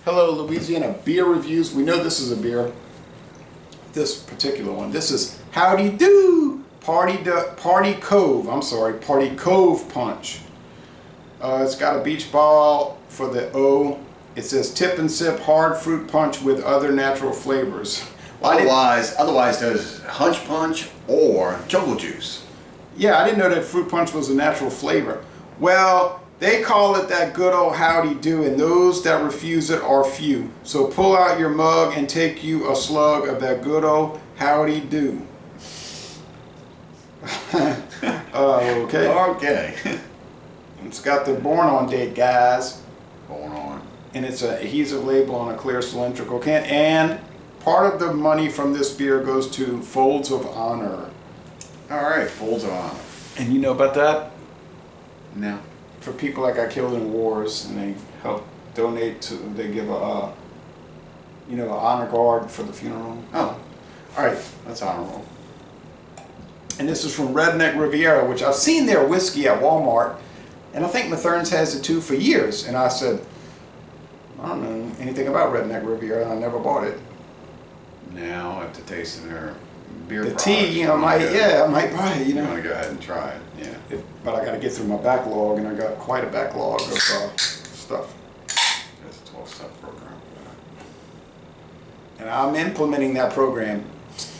Hello, Louisiana beer reviews. We know this is a beer. This particular one. This is Howdy Do Party Cove. I'm sorry, Party Cove Punch. It's got a beach ball for the O. It says tip and sip hard fruit punch with other natural flavors. Otherwise there's Hunch Punch or Jungle Juice. Yeah, I didn't know that fruit punch was a natural flavor. Well, they call it that good old Howdy Do, and those that refuse it are few. So pull out your mug and take you a slug of that good old Howdy Do. Okay. Okay. It's got the born on date, guys. Born on. And it's an adhesive label on a clear cylindrical can. And part of the money from this beer goes to Folds of Honor. All right, Folds of Honor. And you know about that? No. For people that got killed in wars, and they help donate to, they give a, an honor guard for the funeral. Oh, all right. That's honorable. And this is from Redneck Riviera, which I've seen their whiskey at Walmart, and I think Matherns has it too for years. And I said, I don't know anything about Redneck Riviera. I never bought it. Now after tasting their beer, The products, tea, I might buy it. You want to go ahead and try it, yeah. But I got to get through my backlog, and I got quite a backlog of stuff. There's a 12-step program for that. And I'm implementing that program.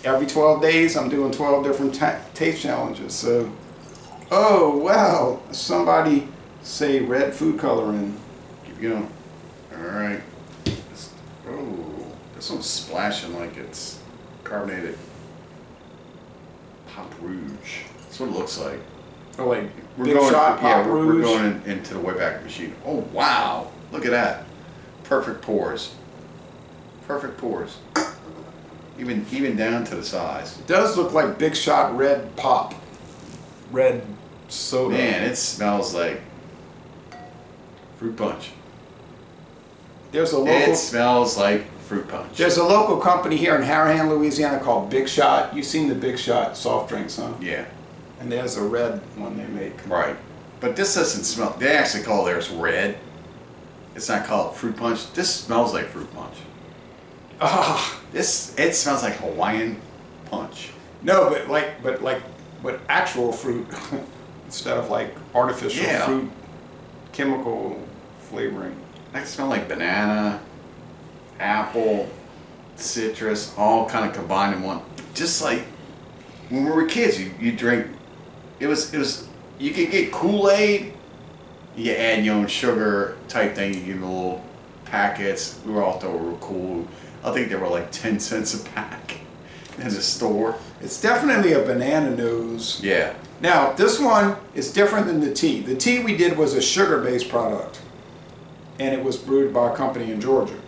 Every 12 days, I'm doing 12 different taste challenges. So, oh wow, somebody say red food coloring. Keep going. All right. This one's splashing like it's carbonated Pop Rouge. That's what it looks like. Oh, like big shot Pop Rouge. We're going into the Wayback Machine. Oh wow! Look at that. Perfect pours. Perfect pours. Even down to the size. It does look like Big Shot Red Pop. Red soda. Man, it smells like fruit punch. It smells like fruit punch. There's a local company here in Harahan, Louisiana called Big Shot. You've seen the Big Shot soft drinks, huh? Yeah. And there's a red one they make. Right. But this doesn't smell. They actually call theirs red. It's not called fruit punch. This smells like fruit punch. It smells like Hawaiian punch. No, but actual fruit instead of like artificial fruit chemical flavoring. I can smell like banana, apple, citrus, all kind of combined in one. Just like when we were kids, you drink. It was you could get Kool-Aid. You add your own sugar type thing. You get little packets. We were all thought we were cool. I think they were like 10 cents a pack in the store. It's definitely a banana nose. Yeah. Now, this one is different than the tea. The tea we did was a sugar-based product, and it was brewed by a company in Georgia.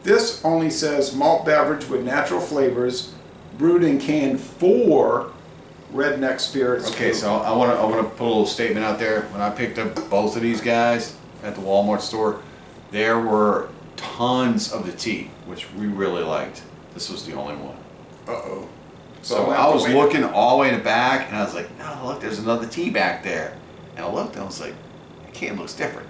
This only says malt beverage with natural flavors, brewed and canned for Redneck Spirits. Okay, so I want to put a little statement out there. When I picked up both of these guys at the Walmart store, there were tons of the tea, which we really liked. This was the only one. Uh-oh. So I was looking all the way in the back, and I was like, no, look, there's another tea back there. And I looked, and I was like, the can looks different.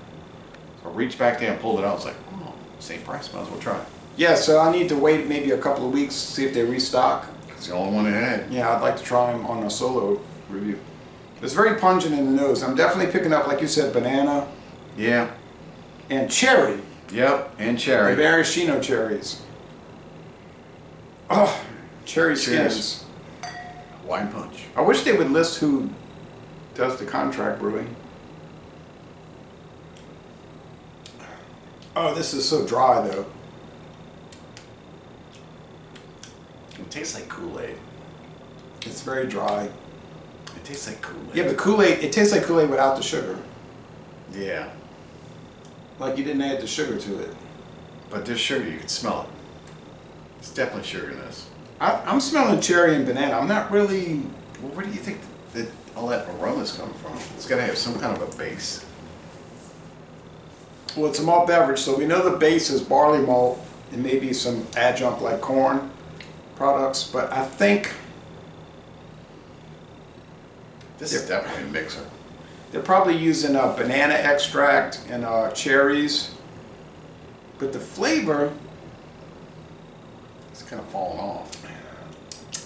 So I reached back there and pulled it out. I was like, oh, same price, might as well try it. Yeah, so I need to wait maybe a couple of weeks to see if they restock. It's the only one they had. Yeah, I'd like to try them on a solo review. It's very pungent in the nose. I'm definitely picking up, like you said, banana. Yeah. And cherry. Yep, and cherry. The maraschino cherries. Oh, cherry skins. Wine punch. I wish they would list who does the contract brewing. Oh, this is so dry though. It tastes like Kool-Aid. It's very dry. It tastes like Kool-Aid. Yeah, but Kool-Aid, it tastes like Kool-Aid without the sugar. Yeah. Like you didn't add the sugar to it. But there's sugar, you can smell it. It's definitely sugar in this. I'm smelling cherry and banana. I'm not really... Well, where do you think that all that aroma's coming from? It's got to have some kind of a base. Well, it's a malt beverage, so we know the base is barley malt and maybe some adjunct like corn products, but I think... This is definitely a mixer. They're probably using banana extract and cherries But the flavor, It's kind of falling off.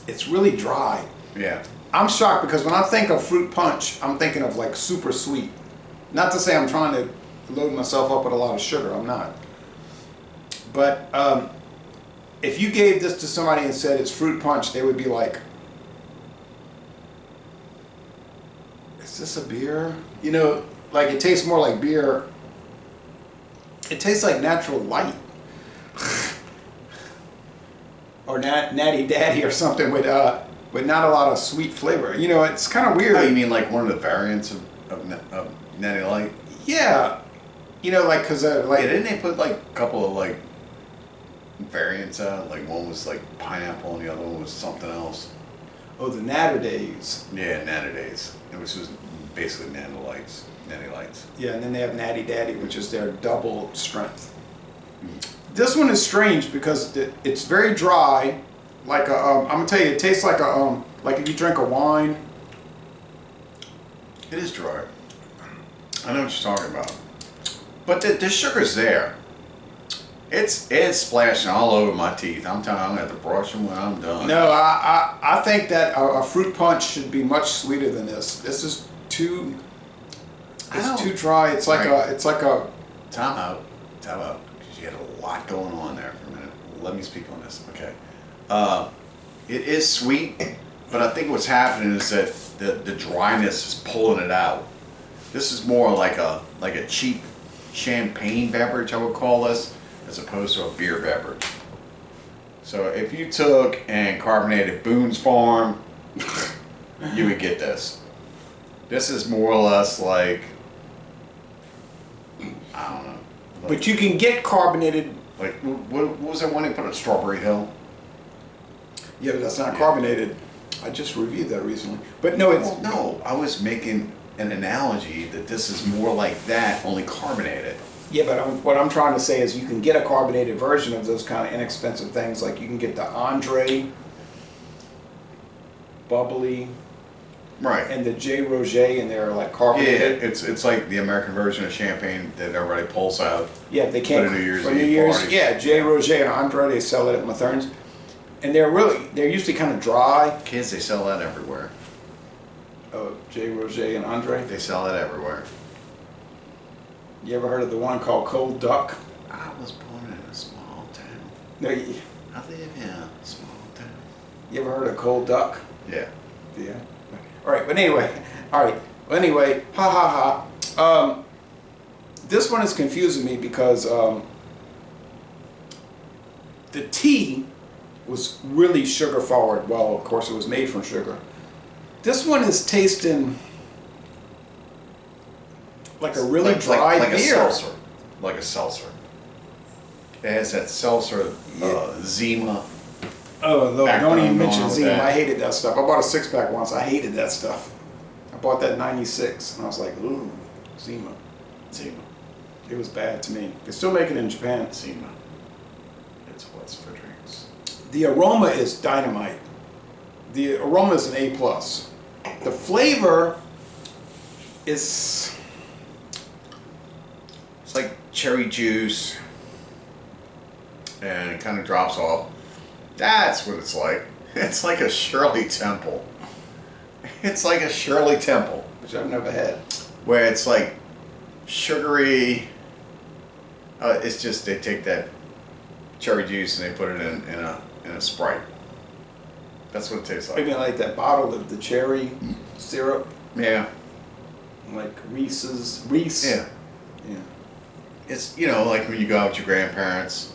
it's really dry. Yeah. I'm shocked because when I think of fruit punch, I'm thinking of like super sweet. Not to say I'm trying to load myself up with a lot of sugar, I'm not. But if you gave this to somebody and said it's fruit punch, they would be like, is this a beer? You know, like it tastes more like beer. It tastes like Natural Light. Or Natty Daddy or something with not a lot of sweet flavor. You know, it's kind of weird. Oh, you mean like one of the variants of Natty Light? Yeah. You know, like, cause like. Yeah, didn't they put like a couple of like variants out? Like one was like pineapple and the other one was something else. Oh, the Natter Days. Yeah, Natty Days, which was basically Natty Lights. Yeah, and then they have Natty Daddy, which is their double strength. This one is strange because it's very dry. Like a, I'm gonna tell you, it tastes like a like if you drink a wine. It is dry. I know what you're talking about. But the sugar's there. It's splashing all over my teeth. I'm telling you, I'm gonna have to brush them when I'm done. No, I think that a fruit punch should be much sweeter than this. This is too. It's too dry. It's like a. Time out. Because you had a lot going on there for a minute. Let me speak on this, okay? It is sweet, but I think what's happening is that the dryness is pulling it out. This is more like a cheap champagne beverage, I would call this, as opposed to a beer beverage. So if you took and carbonated Boone's Farm, you would get this. This is more or less like, I don't know. But you can get carbonated. Like, what was that one they put at Strawberry Hill? Yeah, but that's not carbonated. I just reviewed that recently. But no, it's. Well, no, I was making an analogy that this is more like that, only carbonated. Yeah, but what I'm trying to say is you can get a carbonated version of those kind of inexpensive things. Like you can get the Andre Bubbly. Right. And the J. Roger, and they're like carbonated. Yeah, it's like the American version of champagne that everybody pulls out. Yeah, they can't. For New Year's for New Eve Year's, parties. yeah, J. Roger and Andre, they sell it at Mathern's. And they're usually kind of dry. Kids, they sell that everywhere. Oh, J. Roger and Andre. They sell it everywhere. You ever heard of the one called Cold Duck? I was born in a small town. No, I live in a small town. you ever heard of Cold Duck? Yeah. Yeah. All right, but anyway, all right. Well, anyway, this one is confusing me because the tea was really sugar forward. Well, of course, it was made from sugar. This one is tasting like a really dry like beer. a seltzer. Like a seltzer. It has that seltzer Zima. Oh, no, don't even Backbone mention going on Zima. with that. I hated that stuff. I bought a 6-pack once. I hated that stuff. I bought that in '96, and I was like, ooh, Zima. Zima. It was bad to me. They still make it in Japan. Zima. It's what's for drinks. The aroma is dynamite. The aroma is an A+. The flavor is... It's like cherry juice, and it kind of drops off. That's what it's like. It's like a Shirley Temple. It's like a Shirley Temple, which I've never had. where it's like sugary. It's just they take that cherry juice and they put it in a Sprite. That's what it tastes like. Maybe like that bottle of the cherry syrup, Yeah. like Reese. Yeah. Yeah. It's, like when you go out with your grandparents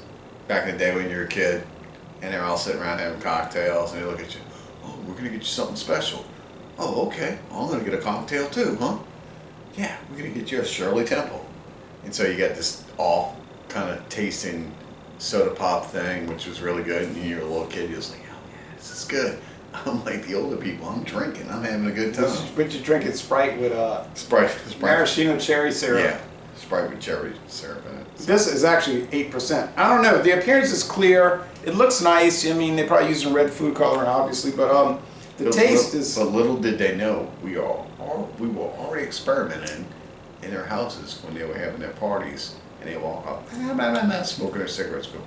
back in the day when you were a kid, and they're all sitting around having cocktails, and they look at you, oh, we're going to get you something special. Oh, okay. Well, I'm going to get a cocktail too, huh? Yeah, we're going to get you a Shirley Temple. And so you got this off kind of tasting soda pop thing, which was really good, and you're a little kid, you're just like, oh, yeah, this is good. I'm like the older people. I'm drinking. I'm having a good time. But you're drinking Sprite with Sprite. maraschino cherry syrup. Yeah, Sprite with cherry syrup in it. This is actually 8%. I don't know. The appearance is clear. It looks nice. I mean, they're probably using red food coloring, obviously, but the taste is. But little did they know, we were already experimenting in their houses when they were having their parties, and they walk up, smoking their cigarettes. Go.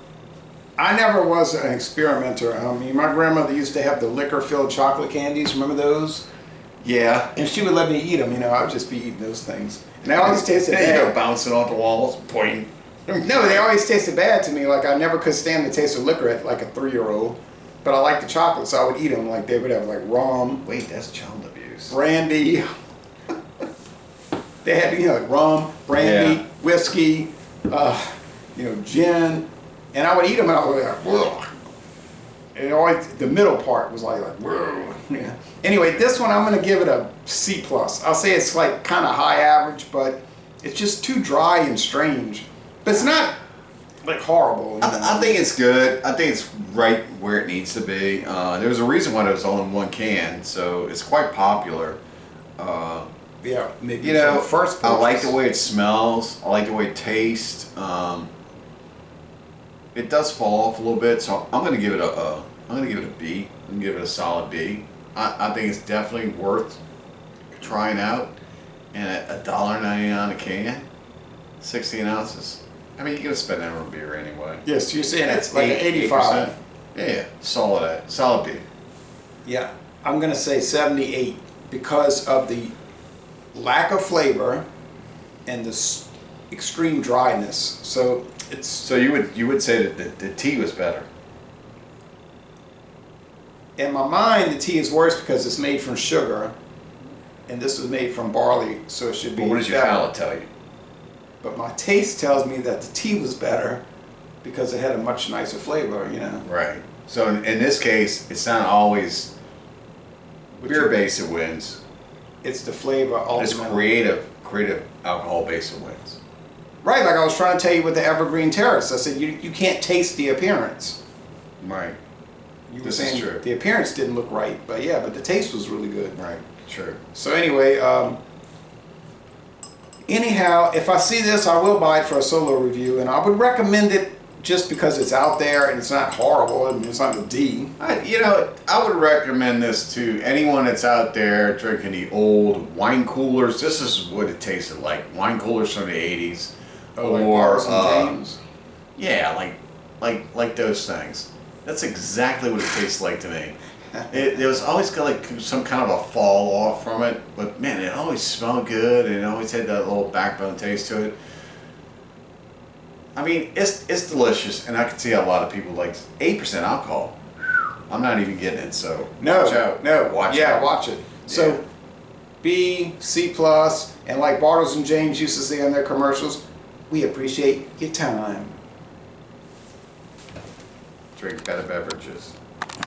I never was an experimenter. I mean, my grandmother used to have the liquor-filled chocolate candies. Remember those? Yeah. And she would let me eat them. You know, I would just be eating those things. And they always tasted And you go bad. bouncing off the walls, pointing. No, they always tasted bad to me. Like, I never could stand the taste of liquor at like a 3-year-old. But I liked the chocolate, so I would eat them. Like, they would have like rum, Wait, that's child abuse. brandy. They had, you know, like rum, brandy, Yeah. whiskey, you know, gin. And I would eat them and I was like, whoa. And always, the middle part was like whoa. Yeah. Anyway, this one I'm going to give it a C+. I'll say it's like kind of high average, but it's just too dry and strange. But it's not like horrible. You know? I think it's good. I think it's right where it needs to be. There's a reason why it was all in one can, so it's quite popular. Yeah, maybe You know, for the first I like purchase. the way it smells. I like the way it tastes. It does fall off a little bit, so I'm gonna give it a B. I'm gonna give it a solid B. I think it's definitely worth trying out. And at $1.99 a can, 16 ounces. I mean, you're gonna spend that on beer anyway. Yes, you're saying That's it's like an 85. 8%. Yeah, solid B. Yeah, I'm gonna say 78 because of the lack of flavor and the extreme dryness. So it's So you would say that the tea was better. in my mind the tea is worse because it's made from sugar, and this was made from barley, so it should be. But what does your better. palate tell you? But my taste tells me that the tea was better because it had a much nicer flavor. You know. Right. So in this case, it's not always beer base that wins. It's the flavor It's ultimately. creative alcohol base that wins. Right, like I was trying to tell you with the Evergreen Terrace. I said you can't taste the appearance. Right. You were This is saying true. the appearance didn't look right, but yeah, but the taste was really good. Right. True. So anyway, anyhow, if I see this, I will buy it for a solo review, and I would recommend it just because it's out there and it's not horrible. I mean, it's not a D. I would recommend this to anyone that's out there drinking the old wine coolers. This is what it tasted like. Wine coolers from the 80s. Like Bars and James. Yeah, like those things. That's exactly what it tastes like to me. There was always got like some kind of a fall off from it, but man, it always smelled good and it always had that little backbone taste to it. I mean, it's delicious, and I can see a lot of people like 8% alcohol. I'm not even getting it, so watch out. Watch out. Watch it. So Yeah. B, C+, and like Bartles and James used to say on their commercials, we appreciate your time. Drink better beverages.